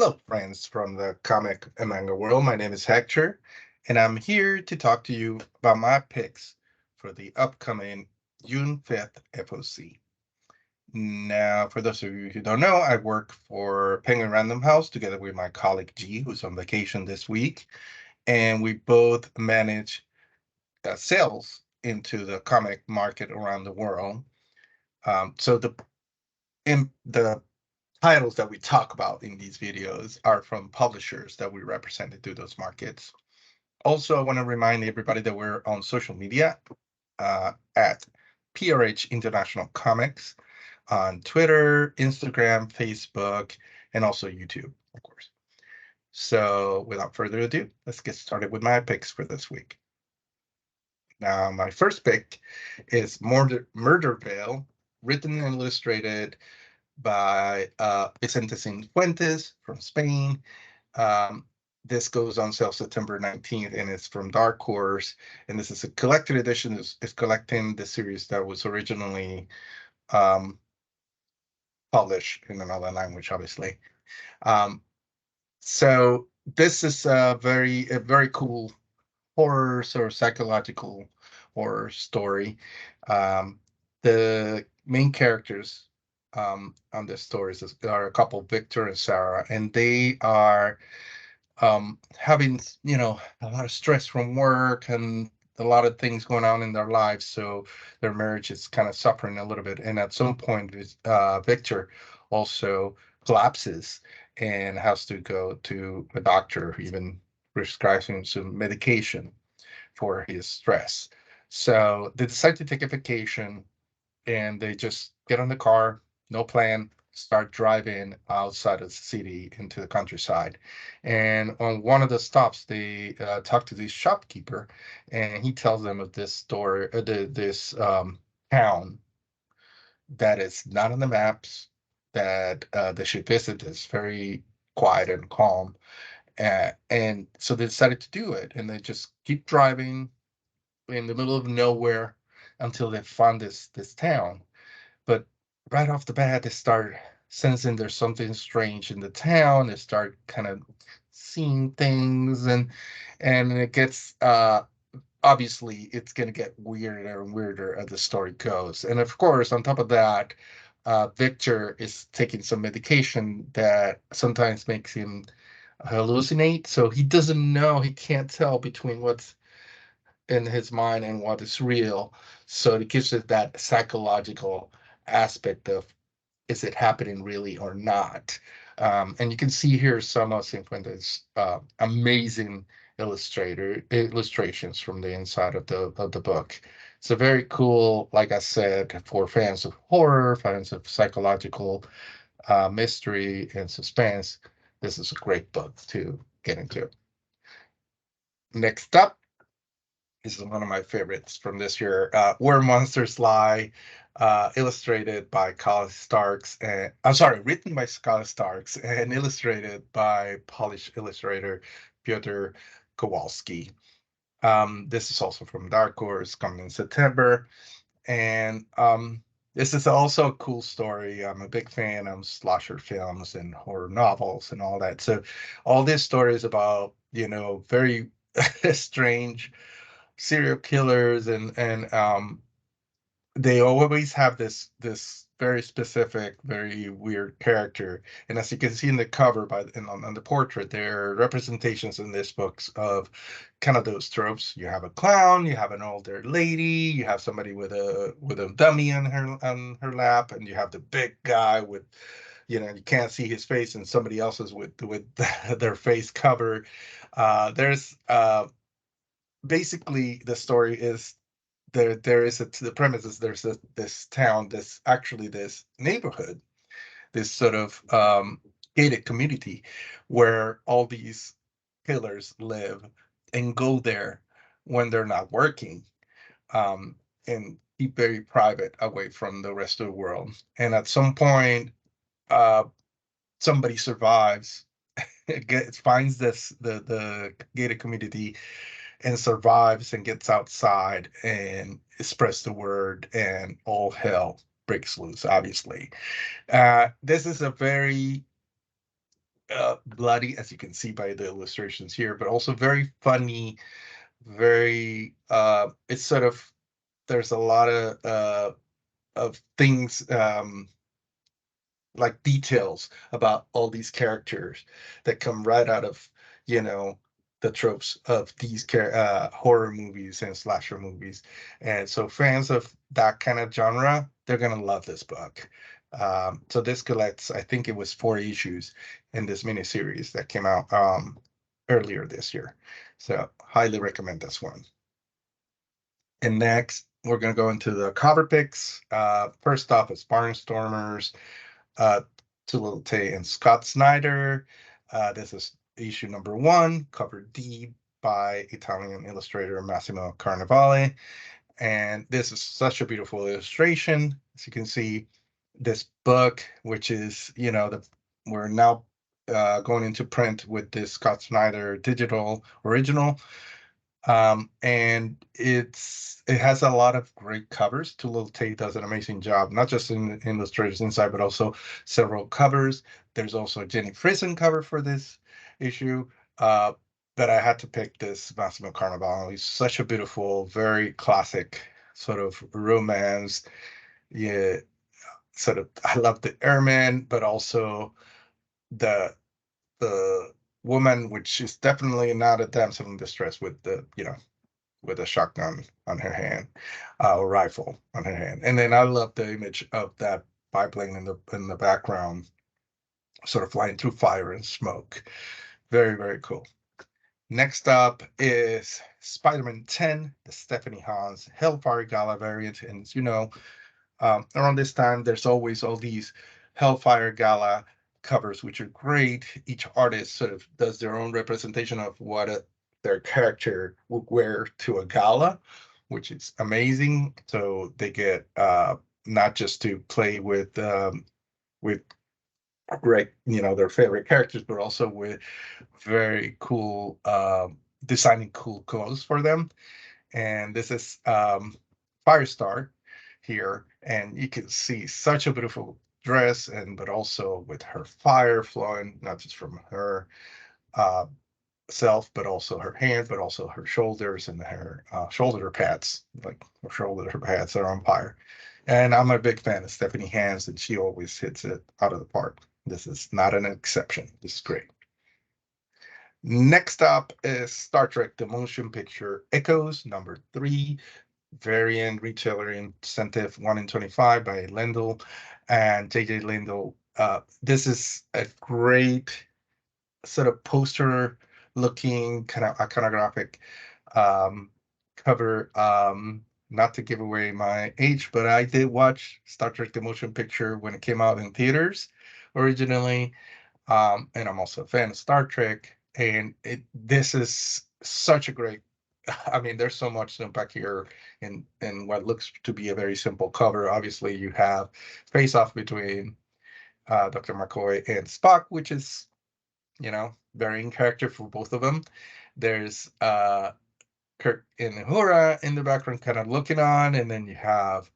Hello, friends from the comic and manga world. My name is Hector, and I'm here to talk to you about my picks for the upcoming June 5th FOC. Now, for those of you who don't know, I work for Penguin Random House together with my colleague G, who's on vacation this week, and we both manage sales into the comic market around the world. So the titles that we talk about in these videos are from publishers that we represented through those markets. Also, I want to remind everybody that we're on social media at PRH International Comics on Twitter, Instagram, Facebook, and also YouTube, of course. So without further ado, let's get started with my picks for this week. Now, my first pick is Murdervale, written and illustrated by Vicente Cifuentes from Spain. Um, this goes on sale September 19th, and it's from Dark Horse. And this is a collected edition. It's collecting the series that was originally um, published in another language, obviously. Um, so this is a very cool horror, sort of psychological horror story. Um, the main characters on this story are a couple, Victor and Sarah, and they are having, a lot of stress from work and a lot of things going on in their lives. So their marriage is kind of suffering a little bit. And at some point, Victor also collapses and has to go to a doctor who even prescribes him some medication for his stress. So they decide to take a vacation and they just get on the car, no plan, start driving outside of the city into the countryside. And on one of the stops, they talk to this shopkeeper, and he tells them of this story, this town that is not on the maps, that they should visit. Is very quiet and calm. And so they decided to do it, and they just keep driving in the middle of nowhere until they found this town. But right off the bat, they start sensing there's something strange in the town. They start kind of seeing things, and it gets obviously it's going to get weirder and weirder as the story goes. And of course, on top of that, Victor is taking some medication that sometimes makes him hallucinate. So he doesn't know, he can't tell between what's in his mind and what is real. So it gives it that psychological aspect of, is it happening really or not? And you can see here some of Cifuentes' amazing illustrations from the inside of the book. It's a very cool, like I said, for fans of horror, fans of psychological mystery and suspense. This is a great book to get into. Next up, this is one of my favorites from this year. Where Monsters Lie, illustrated by Kyle Starks. And I'm sorry, written by Kyle Starks and illustrated by Polish illustrator Piotr Kowalski. This is also from Dark Horse, coming in September. And this is also a cool story. I'm a big fan of slasher films and horror novels and all that. So all this story is about, very strange serial killers, and they always have this very specific, very weird character. And as you can see in the cover and on the portrait, there are representations in this books of kind of those tropes. You have a clown, you have an older lady, you have somebody with a dummy on her lap, and you have the big guy with, you can't see his face, and somebody else's with their face covered. There's basically the story is, there is the premise is there's this town, this neighborhood, this sort of gated community where all these killers live and go there when they're not working, um, and keep very private away from the rest of the world. And at some point, uh, somebody survives, finds the gated community and survives and gets outside and spreads the word, and all hell breaks loose, obviously. This is a very bloody, as you can see by the illustrations here, but also very funny, very it's sort of, there's a lot of things, like details about all these characters that come right out of, you know, the tropes of these horror movies and slasher movies. And so fans of that kind of genre, they're gonna love this book. So this collects, I think it was 4 issues in this miniseries that came out earlier this year. So highly recommend this one. And next, we're going to go into the cover picks. First off is Barnstormers, uh, Tulip and Scott Snyder. This is issue number 1, cover D by Italian illustrator Massimo Carnevale. And this is such a beautiful illustration. As you can see, this book, which is, we're now going into print with this Scott Snyder digital original. And it has a lot of great covers. Tulip does an amazing job, not just in illustrators inside, but also several covers. There's also a Jenny Frison cover for this issue. But I had to pick this Massimo Carnevale. He's such a beautiful, very classic sort of romance. Yeah, sort of. I love the airman, but also the the woman, which is definitely not a damsel in distress with the with a shotgun on her hand, or rifle on her hand. And then I love the image of that biplane in the background, sort of flying through fire and smoke. Very, very cool. Next up is Spider-Man 10, the Stephanie Hans Hellfire Gala variant. And around this time, there's always all these Hellfire Gala covers, which are great. Each artist sort of does their own representation of what their character would wear to a gala, which is amazing. So they get not just to play with great, their favorite characters, but also with very cool designing cool clothes for them. And this is Firestar here, and you can see such a beautiful dress, but also with her fire flowing not just from her uh, self, but also her hands, but also her shoulders and her shoulder pads, like her shoulder pads are on fire. And I'm a big fan of Stephanie Hans, and she always hits it out of the park. This is not an exception. This is great. Next up is Star Trek The Motion Picture Echoes, number 3, variant retailer incentive 1 in 25 by Lendl and JJ Lendl. This is a great sort of poster looking, kind of iconographic cover. Not to give away my age, but I did watch Star Trek The Motion Picture when it came out in theaters originally. And I'm also a fan of Star Trek. And this is such a great, I mean, there's so much to unpack here in what looks to be a very simple cover. Obviously, you have face off between Dr. McCoy and Spock, which is, very in character for both of them. There's Kirk and Uhura in the background kind of looking on, and then you have,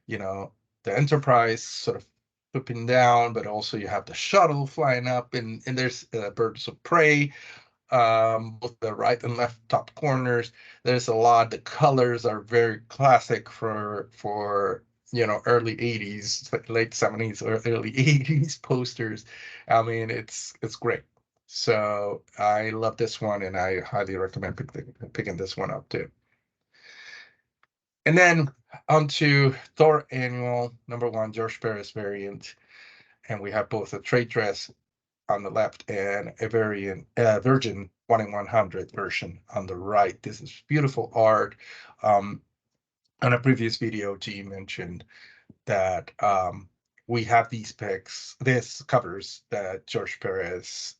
the Enterprise sort of flipping down, but also you have the shuttle flying up, and there's birds of prey, both the right and left top corners. There's a lot. The colors are very classic for early 80s, late 70s or early 80s posters. I mean, it's great. So I love this one, and I highly recommend picking this one up too. And then onto Thor Annual number 1, George Perez variant, and we have both a trade dress on the left and a variant Virgin 1 in 100 version on the right. This is beautiful art. On a previous video, G mentioned that we have these covers that George Perez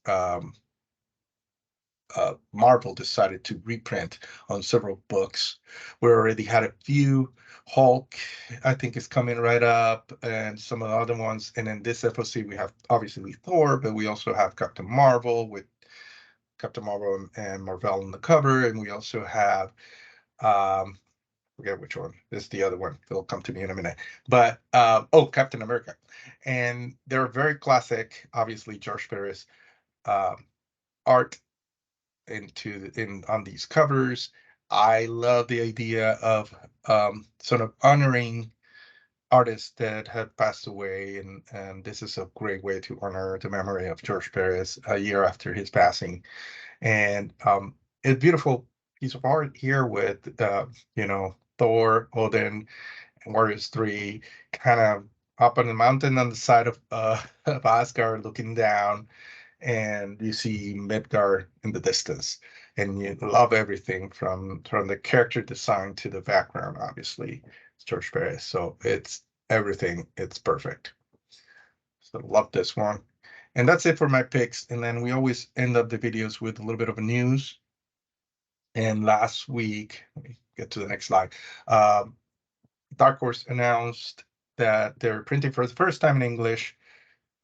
Marvel decided to reprint on several books. We already had a few. Hulk, I think, is coming right up, and some of the other ones. And in this FOC, we have obviously Thor, but we also have Captain Marvel with Captain Marvel and Marvel on the cover, and we also have forget which one. This is the other one. It'll come to me in a minute. But Captain America, and they're very classic. Obviously, George Perez art on these covers. I love the idea of sort of honoring artists that have passed away, and this is a great way to honor the memory of George Perez a year after his passing. And a beautiful piece of art here with Thor, Odin, and Warriors 3 kind of up on the mountain on the side of Asgard looking down, and you see Midgard in the distance, and you love everything from the character design to the background. Obviously, it's George Perez, so it's everything. It's perfect. So love this one. And that's it for my picks. And then we always end up the videos with a little bit of news. And last week, let me get to the next slide. Dark Horse announced that they're printing for the first time in English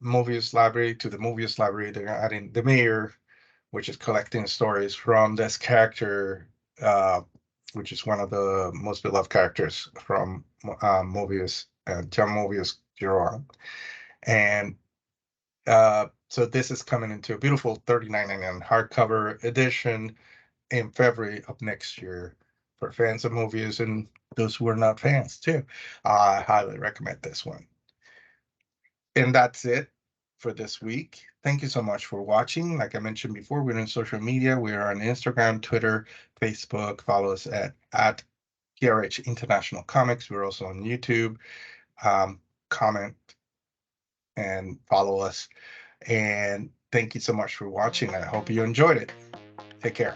Moebius library. To the Moebius library, they're adding the Mayor, which is collecting stories from this character, which is one of the most beloved characters from Moebius, John Moebius Giroir. And so this is coming into a beautiful $39.99 hardcover edition in February of next year for fans of Moebius and those who are not fans too. I highly recommend this one. And that's it for this week. Thank you so much for watching. Like I mentioned before, we're on social media. We are on Instagram, Twitter, Facebook. Follow us at PRH International Comics. We're also on YouTube. Comment and follow us. And thank you so much for watching. I hope you enjoyed it. Take care.